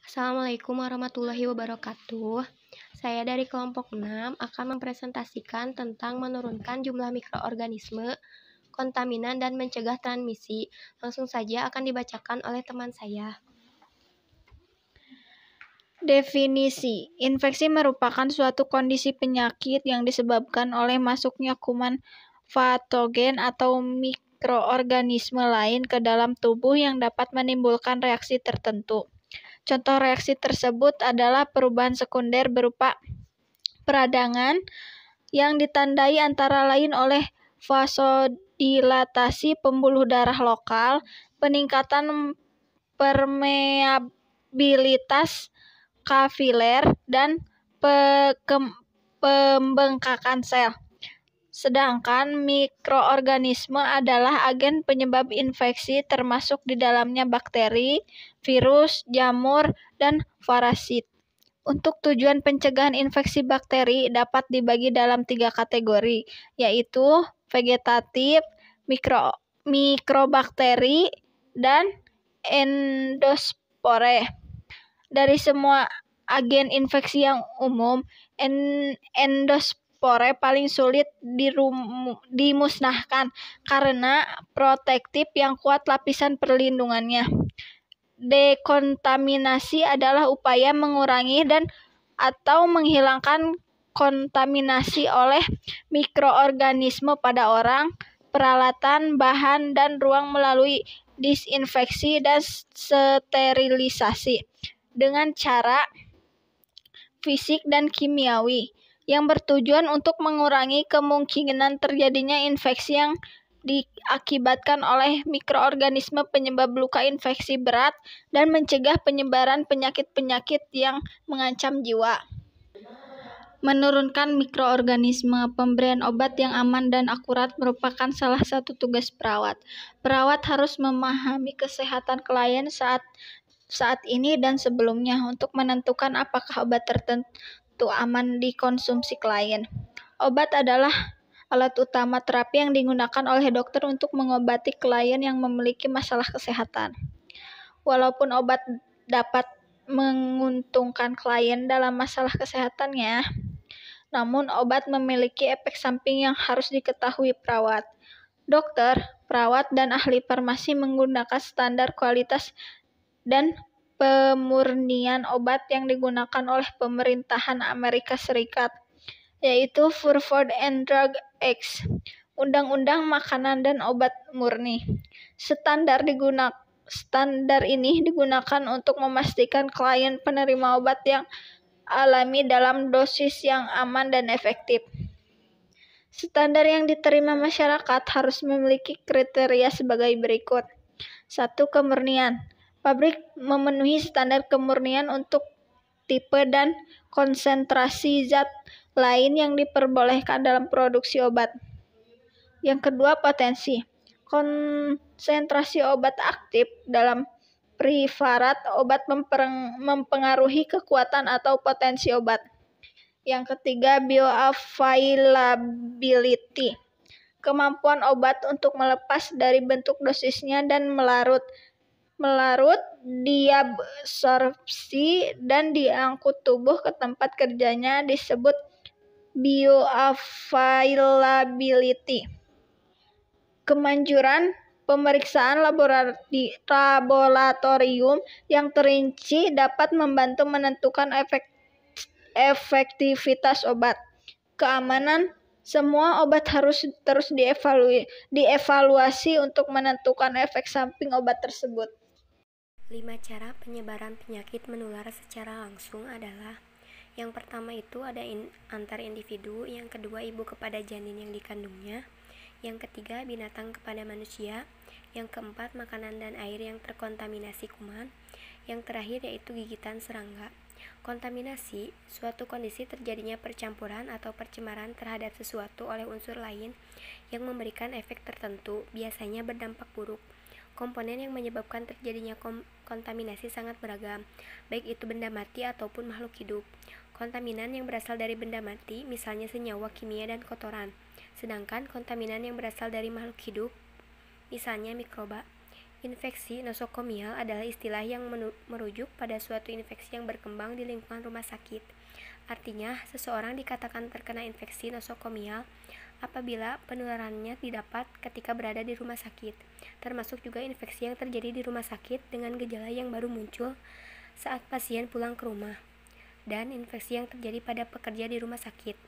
Assalamualaikum warahmatullahi wabarakatuh. Saya dari kelompok 6 akan mempresentasikan tentang menurunkan jumlah mikroorganisme, kontaminan, dan mencegah transmisi. Langsung saja akan dibacakan oleh teman saya. Definisi: infeksi merupakan suatu kondisi penyakit yang disebabkan oleh masuknya kuman patogen atau mikroorganisme lain ke dalam tubuh yang dapat menimbulkan reaksi tertentu. Contoh reaksi tersebut adalah perubahan sekunder berupa peradangan yang ditandai antara lain oleh vasodilatasi pembuluh darah lokal, peningkatan permeabilitas kapiler, dan pembengkakan sel. Sedangkan mikroorganisme adalah agen penyebab infeksi termasuk di dalamnya bakteri, virus, jamur, dan parasit. Untuk tujuan pencegahan infeksi bakteri dapat dibagi dalam 3 kategori, yaitu vegetatif, mikrobakteri, dan endospore. Dari semua agen infeksi yang umum, endospore paling sulit dimusnahkan karena protektif yang kuat lapisan perlindungannya. Dekontaminasi adalah upaya mengurangi dan atau menghilangkan kontaminasi oleh mikroorganisme pada orang, peralatan, bahan, dan ruang melalui disinfeksi dan sterilisasi dengan cara fisik dan kimiawi yang bertujuan untuk mengurangi kemungkinan terjadinya infeksi yang diakibatkan oleh mikroorganisme penyebab luka infeksi berat dan mencegah penyebaran penyakit-penyakit yang mengancam jiwa. Menurunkan mikroorganisme, pemberian obat yang aman dan akurat merupakan salah satu tugas perawat. Perawat harus memahami kesehatan klien saat ini dan sebelumnya untuk menentukan apakah obat tertentu aman dikonsumsi klien. Obat adalah alat utama terapi yang digunakan oleh dokter untuk mengobati klien yang memiliki masalah kesehatan. Walaupun obat dapat menguntungkan klien dalam masalah kesehatannya, namun obat memiliki efek samping yang harus diketahui perawat. Dokter, perawat, dan ahli farmasi menggunakan standar kualitas dan pemurnian obat yang digunakan oleh pemerintahan Amerika Serikat, yaitu Food and Drug Act, Undang-Undang Makanan dan Obat Murni. Standar ini digunakan untuk memastikan klien penerima obat yang alami dalam dosis yang aman dan efektif. Standar yang diterima masyarakat harus memiliki kriteria sebagai berikut. 1. Kemurnian. Pabrik memenuhi standar kemurnian untuk tipe dan konsentrasi zat lain yang diperbolehkan dalam produksi obat. Yang kedua, potensi. Konsentrasi obat aktif dalam preparat obat mempengaruhi kekuatan atau potensi obat. Yang ketiga, bioavailability. Kemampuan obat untuk melepas dari bentuk dosisnya dan melarut, diabsorpsi, dan diangkut tubuh ke tempat kerjanya disebut bioavailability. Kemanjuran pemeriksaan laboratorium yang terinci dapat membantu menentukan efektivitas obat. Keamanan. Semua obat harus terus dievaluasi untuk menentukan efek samping obat tersebut. 5 cara penyebaran penyakit menular secara langsung adalah: yang pertama itu ada antar individu, yang kedua ibu kepada janin yang dikandungnya, yang ketiga binatang kepada manusia, yang keempat makanan dan air yang terkontaminasi kuman, yang terakhir yaitu gigitan serangga. Kontaminasi, suatu kondisi terjadinya percampuran atau percemaran terhadap sesuatu oleh unsur lain yang memberikan efek tertentu, biasanya berdampak buruk. Komponen yang menyebabkan terjadinya kontaminasi sangat beragam, baik itu benda mati ataupun makhluk hidup. Kontaminan yang berasal dari benda mati, misalnya senyawa kimia dan kotoran. Sedangkan kontaminan yang berasal dari makhluk hidup, misalnya mikroba. Infeksi nosokomial adalah istilah yang merujuk pada suatu infeksi yang berkembang di lingkungan rumah sakit. Artinya, seseorang dikatakan terkena infeksi nosokomial apabila penularannya didapat ketika berada di rumah sakit, termasuk juga infeksi yang terjadi di rumah sakit dengan gejala yang baru muncul saat pasien pulang ke rumah, dan infeksi yang terjadi pada pekerja di rumah sakit.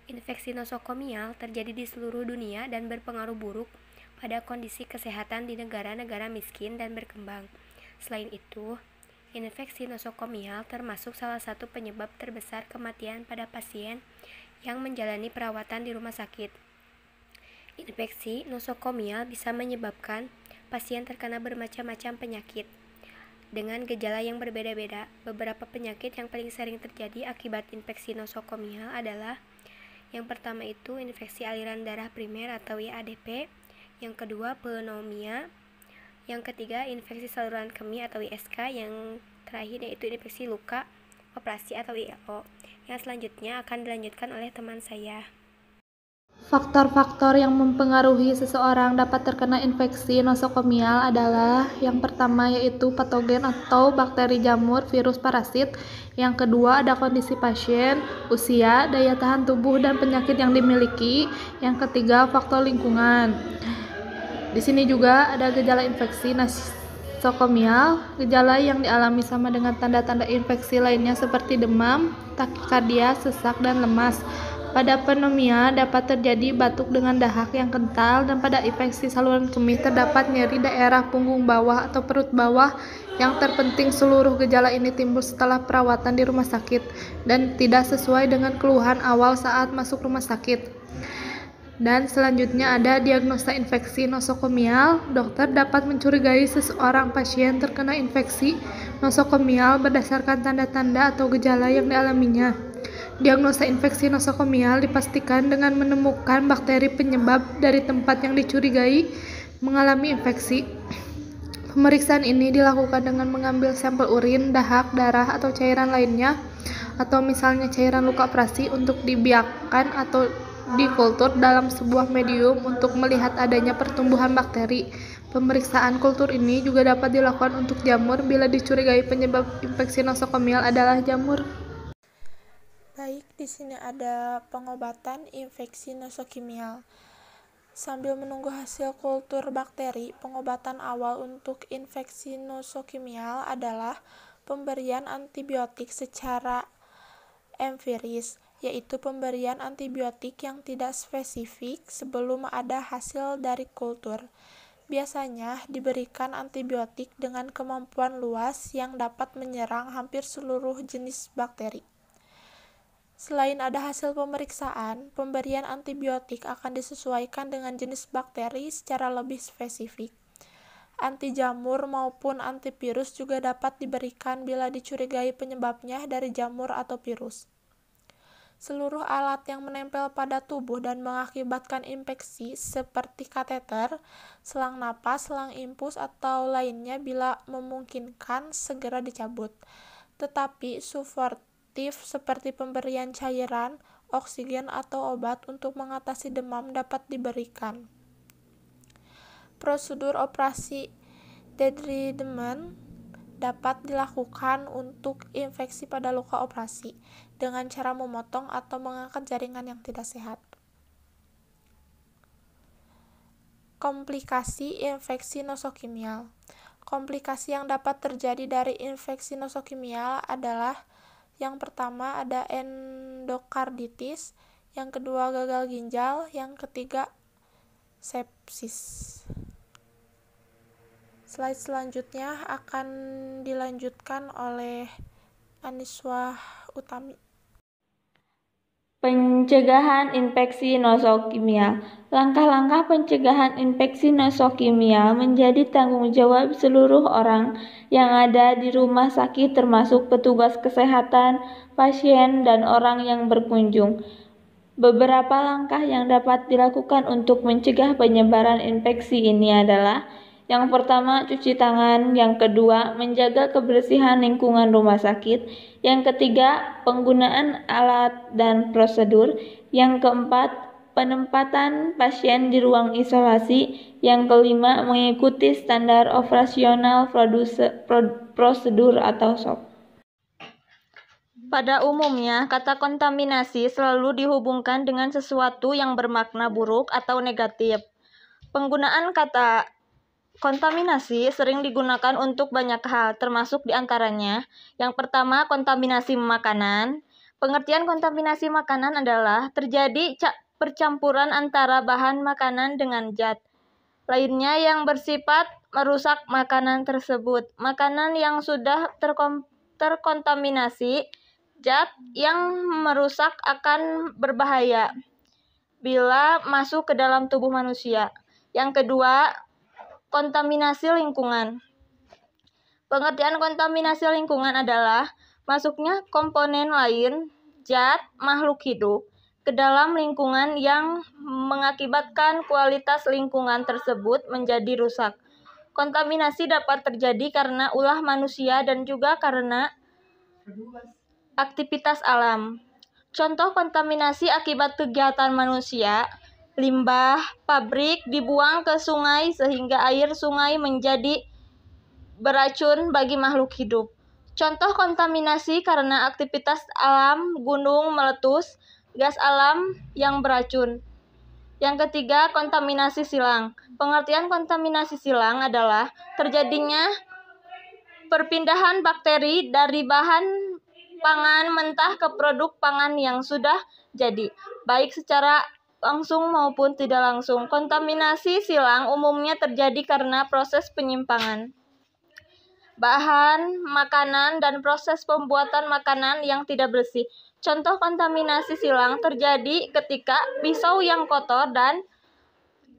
Infeksi nosokomial terjadi di seluruh dunia dan berpengaruh buruk pada kondisi kesehatan di negara-negara miskin dan berkembang. Selain itu, infeksi nosokomial termasuk salah satu penyebab terbesar kematian pada pasien yang menjalani perawatan di rumah sakit. Infeksi nosokomial bisa menyebabkan pasien terkena bermacam-macam penyakit dengan gejala yang berbeda-beda. Beberapa penyakit yang paling sering terjadi akibat infeksi nosokomial adalah: yang pertama itu infeksi aliran darah primer atau IADP, yang kedua pneumonia, yang ketiga infeksi saluran kemih atau ISK, yang terakhir yaitu infeksi luka operasi atau ILO. Yang selanjutnya akan dilanjutkan oleh teman saya. Faktor-faktor yang mempengaruhi seseorang dapat terkena infeksi nosokomial adalah: yang pertama yaitu patogen atau bakteri, jamur, virus, parasit. Yang kedua ada kondisi pasien, usia, daya tahan tubuh, dan penyakit yang dimiliki. Yang ketiga faktor lingkungan. Di sini juga ada gejala infeksi nosokomial. Gejala yang dialami sama dengan tanda-tanda infeksi lainnya seperti demam, takikardia, sesak, dan lemas. Pada pneumonia dapat terjadi batuk dengan dahak yang kental, dan pada infeksi saluran kemih terdapat nyeri daerah punggung bawah atau perut bawah. Yang terpenting, seluruh gejala ini timbul setelah perawatan di rumah sakit dan tidak sesuai dengan keluhan awal saat masuk rumah sakit. Dan selanjutnya ada diagnosa infeksi nosokomial. Dokter dapat mencurigai seseorang pasien terkena infeksi nosokomial berdasarkan tanda-tanda atau gejala yang dialaminya. Diagnosa infeksi nosokomial dipastikan dengan menemukan bakteri penyebab dari tempat yang dicurigai mengalami infeksi. Pemeriksaan ini dilakukan dengan mengambil sampel urin, dahak, darah, atau cairan lainnya, atau misalnya cairan luka operasi, untuk dibiakkan atau dikultur dalam sebuah medium untuk melihat adanya pertumbuhan bakteri. Pemeriksaan kultur ini juga dapat dilakukan untuk jamur bila dicurigai penyebab infeksi nosokomial adalah jamur. Baik, di sini ada pengobatan infeksi nosokomial. Sambil menunggu hasil kultur bakteri, pengobatan awal untuk infeksi nosokomial adalah pemberian antibiotik secara empiris, yaitu pemberian antibiotik yang tidak spesifik sebelum ada hasil dari kultur. Biasanya diberikan antibiotik dengan kemampuan luas yang dapat menyerang hampir seluruh jenis bakteri. Selain ada hasil pemeriksaan, pemberian antibiotik akan disesuaikan dengan jenis bakteri secara lebih spesifik. Anti jamur maupun antivirus juga dapat diberikan bila dicurigai penyebabnya dari jamur atau virus. Seluruh alat yang menempel pada tubuh dan mengakibatkan infeksi seperti kateter, selang napas, selang infus, atau lainnya bila memungkinkan segera dicabut. Tetapi suportif seperti pemberian cairan, oksigen, atau obat untuk mengatasi demam dapat diberikan. Prosedur operasi debridement dapat dilakukan untuk infeksi pada luka operasi dengan cara memotong atau mengangkat jaringan yang tidak sehat. Komplikasi infeksi nosokomial. Komplikasi yang dapat terjadi dari infeksi nosokomial adalah: yang pertama ada endokarditis, yang kedua gagal ginjal, yang ketiga sepsis. Slide selanjutnya akan dilanjutkan oleh Aniswah Utami. Pencegahan infeksi nosokomial. Langkah-langkah pencegahan infeksi nosokomial menjadi tanggung jawab seluruh orang yang ada di rumah sakit, termasuk petugas kesehatan, pasien, dan orang yang berkunjung. Beberapa langkah yang dapat dilakukan untuk mencegah penyebaran infeksi ini adalah: yang pertama, cuci tangan. Yang kedua, menjaga kebersihan lingkungan rumah sakit. Yang ketiga, penggunaan alat dan prosedur. Yang keempat, penempatan pasien di ruang isolasi. Yang kelima, mengikuti standar operasional prosedur atau SOP. Pada umumnya, kata kontaminasi selalu dihubungkan dengan sesuatu yang bermakna buruk atau negatif. Penggunaan kata kontaminasi sering digunakan untuk banyak hal, termasuk diantaranya, yang pertama, kontaminasi makanan. Pengertian kontaminasi makanan adalah terjadi percampuran antara bahan makanan dengan zat lainnya yang bersifat merusak makanan tersebut. Makanan yang sudah terkontaminasi zat yang merusak akan berbahaya bila masuk ke dalam tubuh manusia. Yang kedua, kontaminasi lingkungan. Pengertian kontaminasi lingkungan adalah masuknya komponen lain, zat, makhluk hidup ke dalam lingkungan yang mengakibatkan kualitas lingkungan tersebut menjadi rusak. Kontaminasi dapat terjadi karena ulah manusia dan juga karena aktivitas alam. Contoh kontaminasi akibat kegiatan manusia, limbah pabrik dibuang ke sungai sehingga air sungai menjadi beracun bagi makhluk hidup. Contoh kontaminasi karena aktivitas alam, gunung meletus, gas alam yang beracun. Yang ketiga, kontaminasi silang. Pengertian kontaminasi silang adalah terjadinya perpindahan bakteri dari bahan pangan mentah ke produk pangan yang sudah jadi, baik secara langsung maupun tidak langsung. Kontaminasi silang umumnya terjadi karena proses penyimpangan bahan makanan dan proses pembuatan makanan yang tidak bersih. Contoh kontaminasi silang terjadi ketika pisau yang kotor dan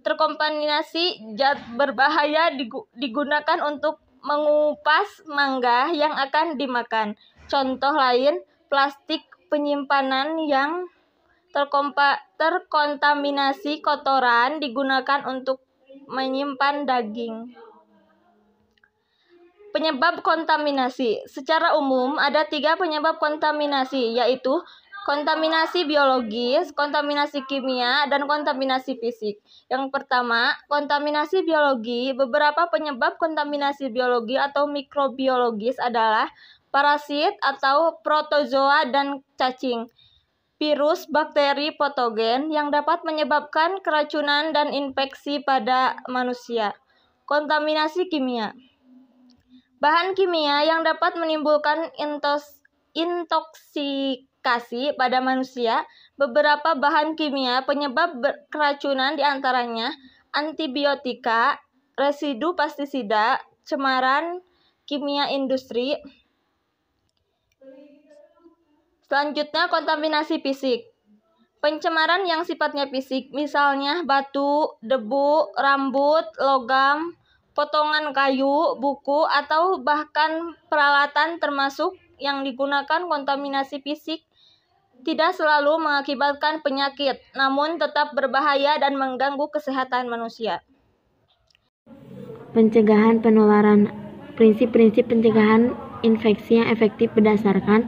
terkontaminasi zat berbahaya digunakan untuk mengupas mangga yang akan dimakan. Contoh lain, plastik penyimpanan yang terkontaminasi kotoran digunakan untuk menyimpan daging. Penyebab kontaminasi. Secara umum, ada 3 penyebab kontaminasi, yaitu kontaminasi biologis, kontaminasi kimia, dan kontaminasi fisik. Yang pertama, kontaminasi biologi. Beberapa penyebab kontaminasi biologi atau mikrobiologis adalah parasit atau protozoa dan cacing, virus, bakteri, patogen yang dapat menyebabkan keracunan dan infeksi pada manusia. Kontaminasi kimia. Bahan kimia yang dapat menimbulkan intoksikasi pada manusia. Beberapa bahan kimia penyebab keracunan diantaranya antibiotika, residu pestisida, cemaran kimia industri. Selanjutnya, kontaminasi fisik. Pencemaran yang sifatnya fisik, misalnya batu, debu, rambut, logam, potongan kayu, buku, atau bahkan peralatan termasuk yang digunakan. Kontaminasi fisik tidak selalu mengakibatkan penyakit, namun tetap berbahaya dan mengganggu kesehatan manusia. Pencegahan penularan. Prinsip-prinsip pencegahan infeksi yang efektif berdasarkan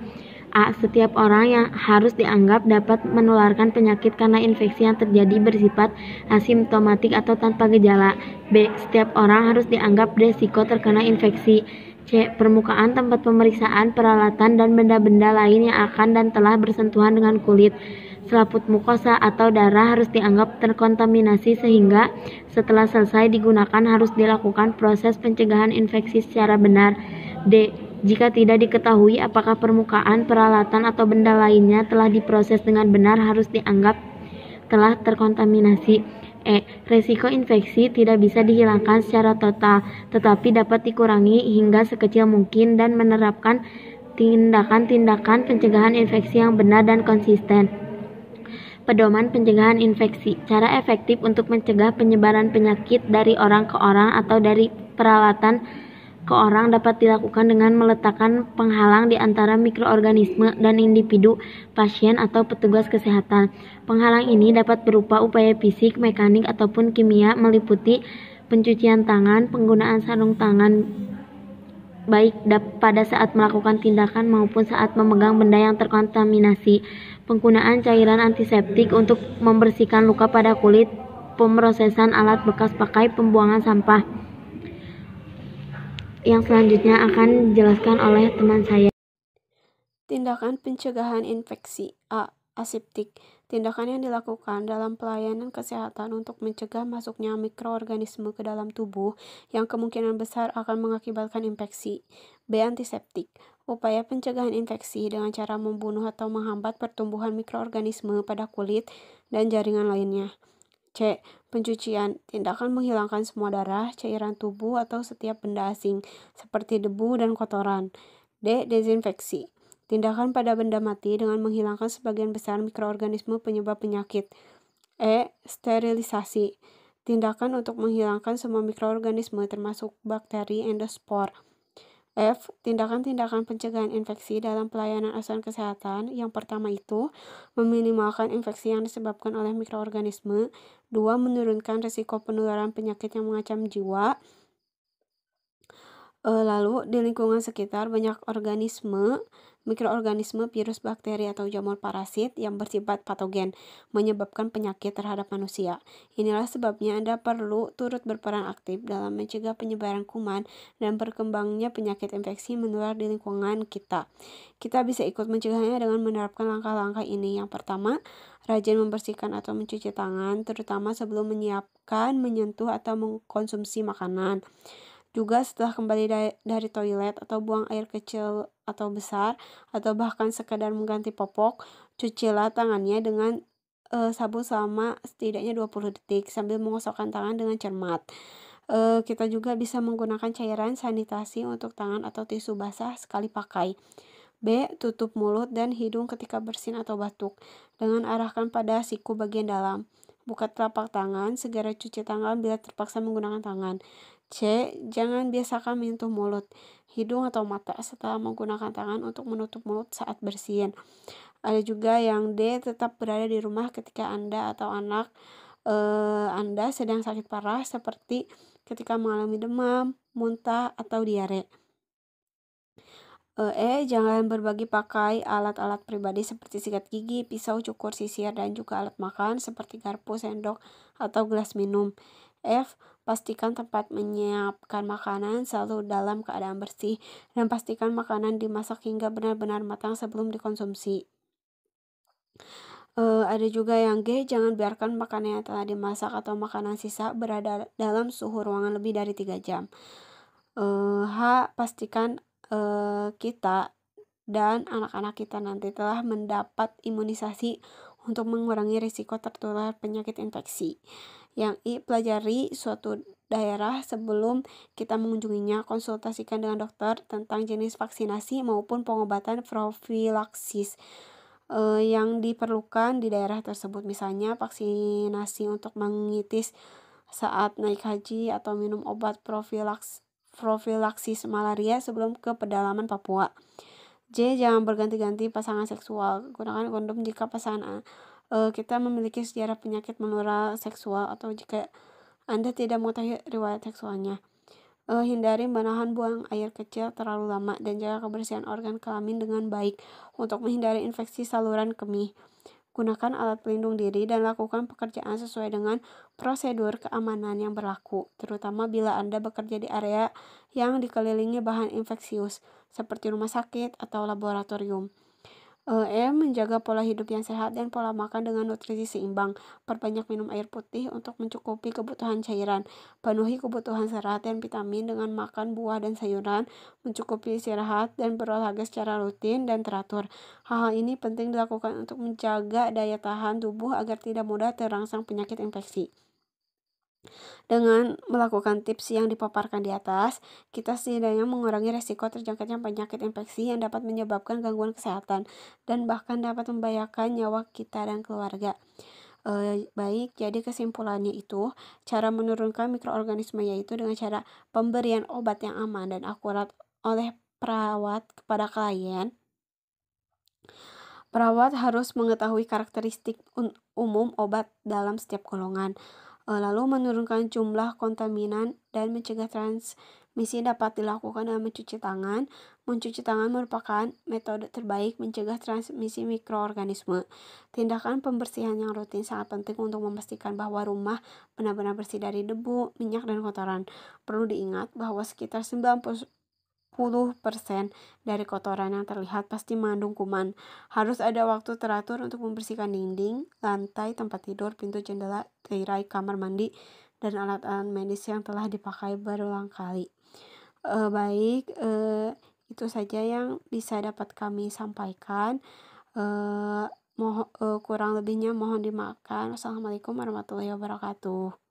A. Setiap orang yang harus dianggap dapat menularkan penyakit karena infeksi yang terjadi bersifat asimptomatik atau tanpa gejala. B. Setiap orang harus dianggap berisiko terkena infeksi. C. Permukaan tempat pemeriksaan, peralatan, dan benda-benda lain yang akan dan telah bersentuhan dengan kulit, selaput mukosa, atau darah harus dianggap terkontaminasi sehingga setelah selesai digunakan harus dilakukan proses pencegahan infeksi secara benar. D. Jika tidak diketahui apakah permukaan, peralatan, atau benda lainnya telah diproses dengan benar harus dianggap telah terkontaminasi. E. Resiko infeksi tidak bisa dihilangkan secara total, tetapi dapat dikurangi hingga sekecil mungkin dan menerapkan tindakan-tindakan pencegahan infeksi yang benar dan konsisten. Pedoman pencegahan infeksi. Cara efektif untuk mencegah penyebaran penyakit dari orang ke orang atau dari peralatan ke orang dapat dilakukan dengan meletakkan penghalang di antara mikroorganisme dan individu, pasien, atau petugas kesehatan. Penghalang ini dapat berupa upaya fisik, mekanik, ataupun kimia, meliputi pencucian tangan, penggunaan sarung tangan baik pada saat melakukan tindakan maupun saat memegang benda yang terkontaminasi, penggunaan cairan antiseptik untuk membersihkan luka pada kulit, pemrosesan alat bekas pakai, pembuangan sampah. Yang selanjutnya akan dijelaskan oleh teman saya. Tindakan pencegahan infeksi. A. Aseptik. Tindakan yang dilakukan dalam pelayanan kesehatan untuk mencegah masuknya mikroorganisme ke dalam tubuh yang kemungkinan besar akan mengakibatkan infeksi. B. Antiseptik. Upaya pencegahan infeksi dengan cara membunuh atau menghambat pertumbuhan mikroorganisme pada kulit dan jaringan lainnya. C. Pencucian. Tindakan menghilangkan semua darah, cairan tubuh, atau setiap benda asing, seperti debu dan kotoran. D. Desinfeksi. Tindakan pada benda mati dengan menghilangkan sebagian besar mikroorganisme penyebab penyakit. E. Sterilisasi. Tindakan untuk menghilangkan semua mikroorganisme termasuk bakteri endospor. F. Tindakan-tindakan pencegahan infeksi dalam pelayanan asuhan kesehatan. Yang pertama itu, meminimalkan infeksi yang disebabkan oleh mikroorganisme. 2. Menurunkan risiko penularan penyakit yang mengancam jiwa. Lalu, di lingkungan sekitar banyak mikroorganisme, virus, bakteri, atau jamur parasit yang bersifat patogen, menyebabkan penyakit terhadap manusia. Inilah sebabnya Anda perlu turut berperan aktif dalam mencegah penyebaran kuman dan berkembangnya penyakit infeksi menular di lingkungan kita. Kita bisa ikut mencegahnya dengan menerapkan langkah-langkah ini. Yang pertama, rajin membersihkan atau mencuci tangan, terutama sebelum menyiapkan, menyentuh, atau mengkonsumsi makanan. Juga setelah kembali dari toilet atau buang air kecil atau besar, atau bahkan sekadar mengganti popok, cucilah tangannya dengan sabun selama setidaknya 20 detik sambil mengosokkan tangan dengan cermat. Kita juga bisa menggunakan cairan sanitasi untuk tangan atau tisu basah sekali pakai. B. Tutup mulut dan hidung ketika bersin atau batuk, dengan arahkan pada siku bagian dalam. Buka telapak tangan, segera cuci tangan bila terpaksa menggunakan tangan. C. Jangan biasakan menyentuh mulut, hidung, atau mata setelah menggunakan tangan untuk menutup mulut saat bersin. Ada juga yang D. Tetap berada di rumah ketika Anda atau anak Anda sedang sakit parah, seperti ketika mengalami demam, muntah, atau diare. Jangan berbagi pakai alat-alat pribadi seperti sikat gigi, pisau, cukur, sisir, dan juga alat makan seperti garpu, sendok, atau gelas minum. F. Pastikan tempat menyiapkan makanan selalu dalam keadaan bersih dan pastikan makanan dimasak hingga benar-benar matang sebelum dikonsumsi. Ada juga yang G. Jangan biarkan makanan yang telah dimasak atau makanan sisa berada dalam suhu ruangan lebih dari 3 jam. H. Pastikan kita dan anak-anak kita nanti telah mendapat imunisasi untuk mengurangi risiko tertular penyakit infeksi. Yang I. Pelajari suatu daerah sebelum kita mengunjunginya. Konsultasikan dengan dokter tentang jenis vaksinasi maupun pengobatan profilaksis yang diperlukan di daerah tersebut. Misalnya vaksinasi untuk meningitis saat naik haji atau minum obat profilaksis malaria sebelum ke pedalaman Papua. J. Jangan berganti-ganti pasangan seksual. Gunakan kondom jika pasangan kita memiliki sejarah penyakit menular seksual atau jika Anda tidak mengetahui riwayat seksualnya. Hindari menahan buang air kecil terlalu lama dan jaga kebersihan organ kelamin dengan baik untuk menghindari infeksi saluran kemih. Gunakan alat pelindung diri dan lakukan pekerjaan sesuai dengan prosedur keamanan yang berlaku, terutama bila Anda bekerja di area yang dikelilingi bahan infeksius, seperti rumah sakit atau laboratorium. Menjaga pola hidup yang sehat dan pola makan dengan nutrisi seimbang. Perbanyak minum air putih untuk mencukupi kebutuhan cairan. Penuhi kebutuhan serat dan vitamin dengan makan buah dan sayuran, mencukupi istirahat, dan berolahraga secara rutin dan teratur. Hal-hal ini penting dilakukan untuk menjaga daya tahan tubuh agar tidak mudah terangsang penyakit infeksi. Dengan melakukan tips yang dipaparkan di atas, kita setidaknya mengurangi resiko terjangkitnya penyakit infeksi yang dapat menyebabkan gangguan kesehatan dan bahkan dapat membahayakan nyawa kita dan keluarga. Baik, jadi kesimpulannya itu, cara menurunkan mikroorganisme yaitu dengan cara pemberian obat yang aman dan akurat oleh perawat kepada klien. Perawat harus mengetahui karakteristik umum obat dalam setiap golongan, lalu menurunkan jumlah kontaminan dan mencegah Misi dapat dilakukan dengan mencuci tangan. Mencuci tangan merupakan metode terbaik mencegah transmisi mikroorganisme. Tindakan pembersihan yang rutin sangat penting untuk memastikan bahwa rumah benar-benar bersih dari debu, minyak, dan kotoran. Perlu diingat bahwa sekitar 90% dari kotoran yang terlihat pasti mengandung kuman. Harus ada waktu teratur untuk membersihkan dinding, lantai, tempat tidur, pintu, jendela, tirai, kamar mandi, dan alat-alat medis yang telah dipakai berulang kali. Baik, itu saja yang bisa dapat kami sampaikan. Kurang lebihnya mohon dimaafkan. Wassalamualaikum warahmatullahi wabarakatuh.